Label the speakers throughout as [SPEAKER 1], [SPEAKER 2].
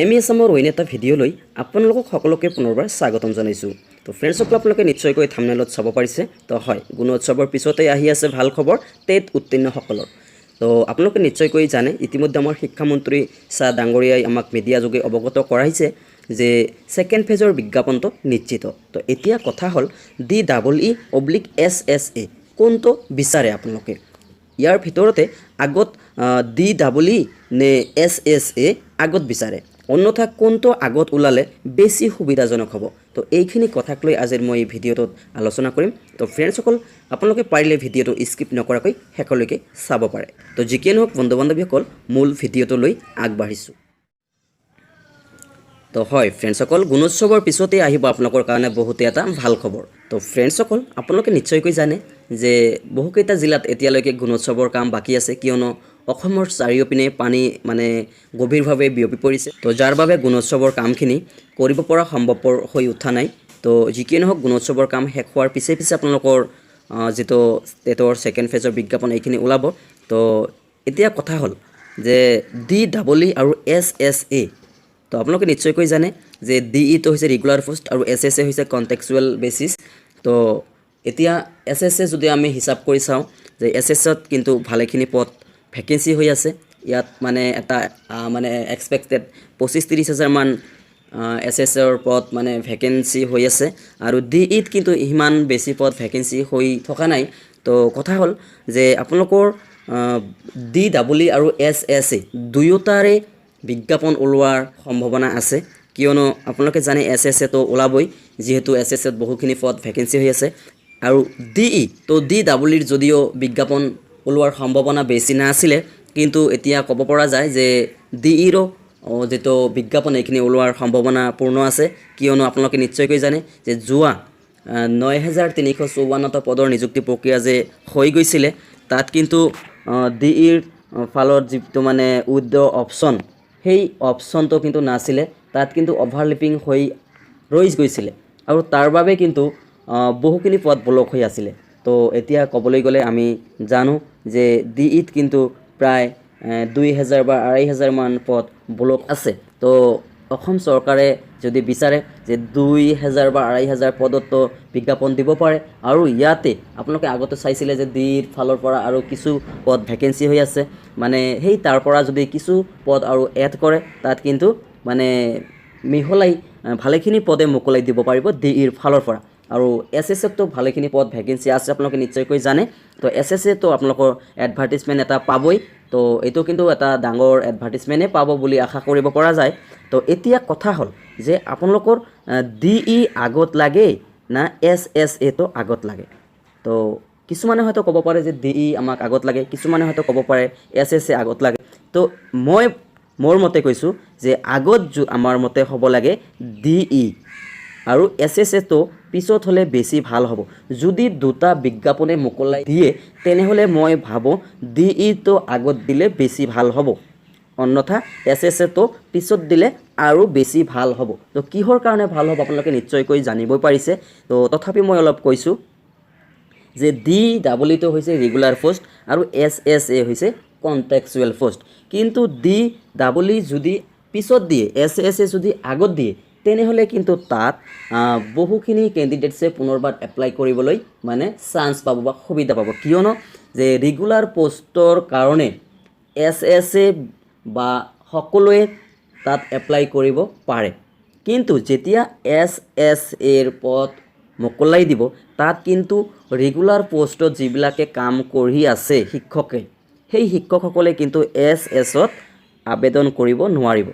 [SPEAKER 1] M E আছামৰ অইন এটা ভিডিঅ'লৈ আপোনালোকক সকলোকে পুনৰবাৰ স্বাগতম জনাইছোঁ। তো ফ্ৰেণ্ডছসকল আপোনালোকে নিশ্চয়কৈ থাম্বনেইলত চাব পাৰিছে। তো হয়, গুণোৎসৱৰ পিছতেই আহি আছে ভাল খবৰ টেট উত্তীৰ্ণসকলৰ। তো আপোনালোকে নিশ্চয়কৈ জানে, ইতিমধ্যে আমাৰ শিক্ষামন্ত্ৰী ছাৰ ডাঙৰীয়াই আমাক মিডিয়া যোগে অৱগত কৰাইছে যে ছেকেণ্ড ফেজৰ বিজ্ঞাপনটো নিশ্চিত। তো এতিয়া কথা হ'ল DEE/SSA কোনটো বিচাৰে আপোনালোকে। ইয়াৰ ভিতৰতে আগত DEE নে SSA আগত বিচাৰে, অন্যথা কোনটো আগত ওলালে বেছি সুবিধাজনক হ'ব। তো এইখিনি কথাক লৈ আজিৰ মই এই ভিডিঅ'টোত আলোচনা কৰিম। তো ফ্ৰেণ্ডছসকল আপোনালোকে পাৰিলে ভিডিঅ'টো স্কিপ নকৰাকৈ শেষলৈকে চাব পাৰে। তো যিকিয়ে নহওক বন্ধু বান্ধৱীসকল, মূল ভিডিঅ'টোলৈ আগবাঢ়িছোঁ। তো হয় ফ্ৰেণ্ডছসকল, গুণোৎসৱৰ পিছতেই আহিব আপোনালোকৰ কাৰণে বহুতে এটা ভাল খবৰ। তো ফ্ৰেণ্ডছসকল আপোনালোকে নিশ্চয়কৈ জানে যে বহুকেইটা জিলাত এতিয়ালৈকে গুণোৎসৱৰ কাম বাকী আছে, কিয়নো অসমৰ চাৰিওপিনে পানী গভীৰভাৱে বিয়পি পৰিছে। তো যাৰ বাবে গুণোৎসৱৰ কামখিনি কৰিব পৰা সম্ভৱপৰ হৈ উঠা নাই। তো যিকিয়ে নহওক গুণোৎসৱৰ কাম শেষ হোৱাৰ পিছে আপোনালোকৰ যিটো টেটৰ ছেকেণ্ড ফেজৰ বিজ্ঞাপন এইখিনি ওলাব। তো এতিয়া কথা হ'ল যে DEE আৰু SSA। তো আপোনালোকে নিশ্চয়কৈ জানে যে DEটো হৈছে ৰেগুলাৰ পোষ্ট আৰু SSA হৈছে কণ্টেক্সুৱেল বেচিছ। তো এতিয়া SSA যদি আমি হিচাপ কৰি চাওঁ যে SSAত কিন্তু ভালেখিনি পদ ভেকেঞ্চি হৈ আছে। ইয়াত এটা এক্সপেক্টেড 25-30 হাজাৰমান SSAৰ পদ ভেকেঞ্চি হৈ আছে, আৰু DEত কিন্তু ইমান বেছি পদ ভেকেঞ্চি হৈ থকা নাই। তো কথা হ'ল যে আপোনালোকৰ DEE আৰু SSA দুয়োটাৰে বিজ্ঞাপন ওলোৱাৰ সম্ভাৱনা আছে, কিয়নো আপোনালোকে জানে SSAটো ওলাবই, যিহেতু SSAত বহুখিনি পদ ভেকেঞ্চি হৈ আছে। আৰু DE তো DEEৰ যদিও বিজ্ঞাপন ওলোৱাৰ সম্ভাৱনা বেছি নাছিলে, কিন্তু এতিয়া ক'ব পৰা যায় যে DEৰো যিটো বিজ্ঞাপন এইখিনি ওলোৱাৰ সম্ভাৱনা পূৰ্ণ আছে, কিয়নো আপোনালোকে নিশ্চয়কৈ জানে যে যোৱা 9354টা পদৰ নিযুক্তি প্ৰক্ৰিয়া যে হৈ গৈছিলে, তাত কিন্তু DEৰ ফালত যিটো উইথ অপশ্যন, সেই অপশ্যনটো কিন্তু নাছিলে, তাত কিন্তু অভাৰলেপিং হৈ ৰৈ গৈছিলে, আৰু তাৰ বাবে কিন্তু বহুখিনি পদ ব্লক হৈ আছিলে। তো এতিয়া ক'বলৈ গ'লে আমি জানো যে DEত কিন্তু প্ৰায় 2000 বা 2500 মান পদ ব্লক আছে। তো অসম চৰকাৰে যদি বিচাৰে যে 2000 বা 2500 পদতো বিজ্ঞাপন দিব পাৰে, আৰু ইয়াতে আপোনালোকে আগতে চাইছিলে যে DEৰ ফালৰ পৰা আৰু কিছু পদ ভেকেঞ্চি হৈ আছে, সেই তাৰ পৰা যদি কিছু পদ আৰু এড কৰে, তাত কিন্তু মিহলাই ভালেখিনি পদে মোকলাই দিব পাৰিব DEৰ ফালৰ পৰা। আৰু SSAতো ভালেখিনি পদ ভেকেঞ্চি আছে, আপোনালোকে নিশ্চয়কৈ জানে। তো SSAতো আপোনালোকৰ এডভাৰ্টিজমেণ্ট এটা পাবই। তো এইটো কিন্তু এটা ডাঙৰ এডভাৰ্টিজমেণ্টেই পাব বুলি আশা কৰিব পৰা যায়। তো এতিয়া কথা হ'ল যে আপোনালোকৰ DE আগত লাগে না SSAটো আগত লাগে। তো কিছুমানে হয়তো ক'ব পাৰে যে DE আমাক আগত লাগে, কিছুমানে হয়তো ক'ব পাৰে SSA আগত লাগে। তো মই মোৰ মতে কৈছোঁ যে আগত আমাৰ মতে হ'ব লাগে DE, আৰু SSAটো পিছত হ'লে বেছি ভাল হ'ব। যদি দুটা বিজ্ঞাপনে মোকলাই দিয়ে, তেনেহ'লে মই ভাবোঁ DEটো আগত দিলে বেছি ভাল হ'ব, অন্যথা SSAটো পিছত দিলে আৰু বেছি ভাল হ'ব। তো কিহৰ কাৰণে ভাল হ'ব আপোনালোকে নিশ্চয়কৈ জানিবই পাৰিছে। তো তথাপি মই অলপ কৈছোঁ যে DEটো হৈছে ৰেগুলাৰ পোষ্ট আৰু SSA হৈছে কণ্টেক্সুৱেল পোষ্ট। কিন্তু DEE যদি পিছত দিয়ে, SSA যদি আগত দিয়ে, তেনেহ'লে কিন্তু তাত বহুখিনি কেণ্ডিডেটছে পুনৰবাৰ এপ্লাই কৰিবলৈ চান্স পাব বা সুবিধা পাব, কিয়নো যে ৰেগুলাৰ পোষ্টৰ কাৰণে SSA বা সকলোৱে তাত এপ্লাই কৰিব পাৰে। কিন্তু যেতিয়া SSAৰ পদ মোকলাই দিব, তাত কিন্তু ৰেগুলাৰ পোষ্টত যিবিলাকে কাম কৰি আছে শিক্ষকে, সেই শিক্ষকসকলে কিন্তু SSAত আবেদন কৰিব নোৱাৰিব।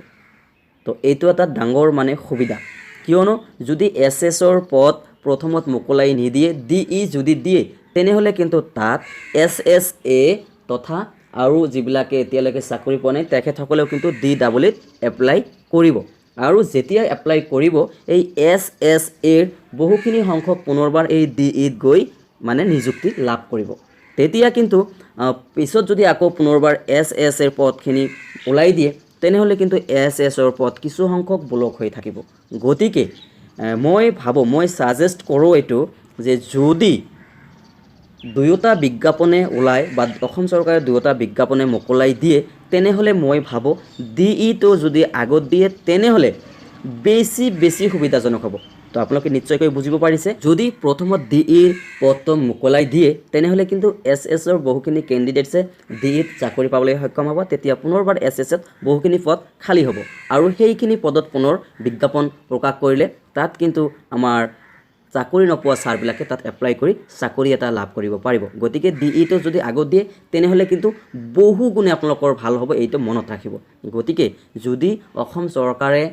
[SPEAKER 1] তো এইটো এটা ডাঙৰ সুবিধা, কিয়নো যদি SSAৰ পদ প্ৰথমত মোকলাই নিদিয়ে, DE যদি দিয়ে, তেনেহ'লে কিন্তু তাত SSA তথা আৰু যিবিলাকে এতিয়ালৈকে চাকৰি পোৱা নাই তেখেতসকলেও কিন্তু DEEত এপ্লাই কৰিব, আৰু যেতিয়া এপ্লাই কৰিব এই SSAৰ বহুখিনি সংখ্যক পুনৰবাৰ এই DEত গৈ নিযুক্তি লাভ কৰিব। তেতিয়া কিন্তু পিছত যদি আকৌ পুনৰবাৰ SSAৰ পদখিনি ওলাই দিয়ে, তেনেহ'লে কিন্তু SSAৰ পদ কিছু সংখ্যক ব্লক হৈ থাকিব। গতিকে মই ছাজেষ্ট কৰোঁ এইটো যে যদি দুয়োটা বিজ্ঞাপনে ওলায় বা অসম চৰকাৰে দুয়োটা বিজ্ঞাপনে মোকলাই দিয়ে, তেনেহ'লে মই ভাবোঁ DE-টো যদি আগত দিয়ে তেনেহ'লে বেছি সুবিধাজনক হ'ব। তো আপোনালোকে নিশ্চয়কৈ বুজিব পাৰিছে, যদি প্ৰথমত DE-ৰ পদটো মোকলাই দিয়ে তেনেহ'লে কিন্তু SS-ৰ বহুখিনি কেণ্ডিডেটছে DE-ত চাকৰি পাবলৈ সক্ষম হ'ব। তেতিয়া পুনৰবাৰ SS-ত বহুখিনি পদ খালী হ'ব আৰু সেইখিনি পদত পুনৰ বিজ্ঞাপন প্ৰকাশ কৰিলে তাত কিন্তু আমাৰ চাকৰি নোপোৱা ছাৰবিলাকে তাত এপ্লাই কৰি চাকৰি এটা লাভ কৰিব পাৰিব। গতিকে DE-টো যদি আগত দিয়ে তেনেহ'লে কিন্তু বহু গুণে আপোনালোকৰ ভাল হ'ব, এইটো মনত ৰাখিব। গতিকে যদি অসম চৰকাৰে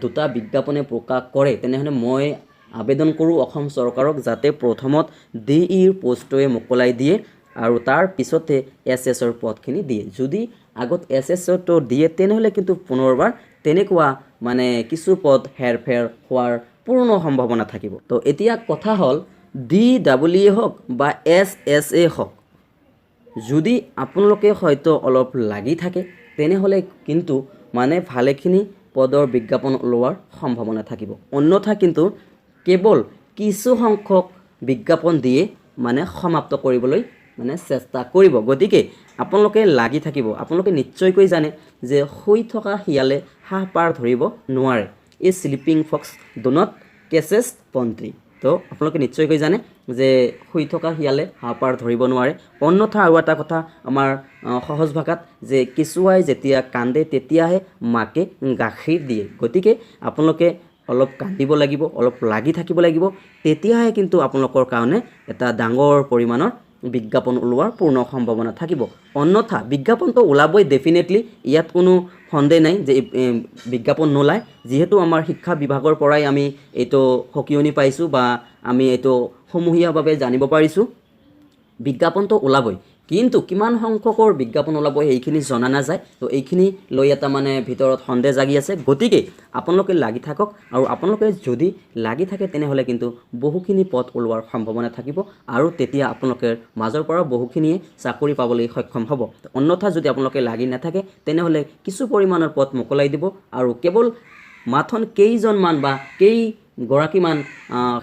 [SPEAKER 1] দুটা বিজ্ঞাপনে প্ৰকাশ কৰে তেনেহ'লে মই আবেদন কৰোঁ অসম চৰকাৰক যাতে প্ৰথমত DE-ৰ পষ্টটোৱে মোকলাই দিয়ে আৰু তাৰ পিছতে SS-ৰ পদখিনি দিয়ে। যদি আগত SS-টো দিয়ে তেনেহ'লে কিন্তু পুনৰবাৰ তেনেকুৱা মানে কিছু পদ হেৰফেৰ হোৱাৰ পূৰ্ণ সম্ভাৱনা থাকিব। তো এতিয়া কথা হ'ল DEE হওক বা SSA হওক, যদি আপোনালোকে হয়তো অলপ লাগি থাকে তেনেহ'লে কিন্তু মানে ভালেখিনি পদৰ বিজ্ঞাপন ওলোৱাৰ সম্ভাৱনা থাকিব। অন্যথা কিন্তু কেৱল কিছু সংখ্যক বিজ্ঞাপন দিয়ে মানে সমাপ্ত কৰিবলৈ মানে চেষ্টা কৰিব। গতিকে আপোনালোকে লাগি থাকিব। আপোনালোকে নিশ্চয়কৈ জানে যে শুই থকা শিয়ালে হাঁহ পাৰ ধৰিব নোৱাৰে, এই sleeping fox do not catches poultry. তো আপোনালোকে নিশ্চয়কৈ জানে যে শুই থকা শিয়ালে হাঁহ পাৰ ধৰিব নোৱাৰে। অন্যথা আৰু এটা কথা আমাৰ সহজ ভাষাত যে কেঁচুৱাই যেতিয়া কান্দে তেতিয়াহে মাকে গাখীৰ দিয়ে। গতিকে আপোনালোকে অলপ কান্দিব লাগিব, অলপ লাগি থাকিব লাগিব, তেতিয়াহে কিন্তু আপোনালোকৰ কাৰণে এটা ডাঙৰ পৰিমাণৰ বিজ্ঞাপন ওলোৱাৰ পূৰ্ণ সম্ভাৱনা থাকিব। অন্যথা বিজ্ঞাপনটো ওলাবই ডেফিনেটলি, ইয়াত কোনো সন্দেহ নাই যে বিজ্ঞাপন নোলায়, যিহেতু আমাৰ শিক্ষা বিভাগৰ পৰাই আমি এইটো সকিয়নি পাইছোঁ বা আমি এইটো সমূহীয়াভাৱে জানিব পাৰিছোঁ, বিজ্ঞাপনটো ওলাবই। কিন্তু কিমান সংখ্যকৰ বিজ্ঞাপন ওলাব সেইখিনি জনা নাযায়। তো এইখিনি লৈ এটা মানে ভিতৰত সন্দেহ জাগি আছে। গতিকে আপোনালোকে লাগি থাকক আৰু আপোনালোকে যদি লাগি থাকে তেনেহ'লে কিন্তু বহুখিনি পদ ওলোৱাৰ সম্ভাৱনা থাকিব আৰু তেতিয়া আপোনালোকে মাজৰ পৰা বহুখিনিয়ে চাকৰি পাবলৈ সক্ষম হ'ব। অন্যথা যদি আপোনালোকে লাগি নাথাকে তেনেহ'লে কিছু পৰিমাণৰ পদ মোকলাই দিব আৰু কেৱল মাথোন কেইজনমান বা কেইগৰাকীমান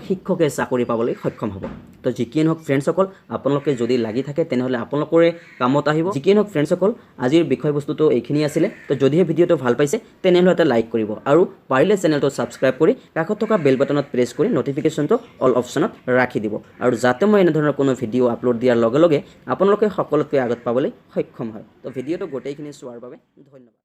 [SPEAKER 1] শিক্ষকে চাকৰি পাবলৈ সক্ষম হ'ব। তো যিকিয়ে নহওক ফ্ৰেণ্ডসকল, আপোনালোকে যদি লাগি থাকে তেনেহ'লে আপোনালোকৰে কামত আহিব। যিকিয়ে নহওক ফ্ৰেণ্ডসকল, আজিৰ বিষয়বস্তুটো এইখিনি আছিলে। তো যদিহে ভিডিঅ'টো ভাল পাইছে তেনেহ'লে এটা লাইক কৰিব আৰু পাৰিলে চেনেলটো ছাবস্ক্ৰাইব কৰি কাষত থকা বেল বাটনত প্ৰেছ কৰি নটিফিকেশ্যনটো অল অপশ্যনত ৰাখি দিব আৰু যাতে মই এনেধৰণৰ কোনো ভিডিঅ' আপলোড দিয়াৰ লগে লগে আপোনালোকে সকলোতকৈ আগত পাবলৈ সক্ষম হয়। তো ভিডিঅ'টো গোটেইখিনি চোৱাৰ বাবে ধন্যবাদ।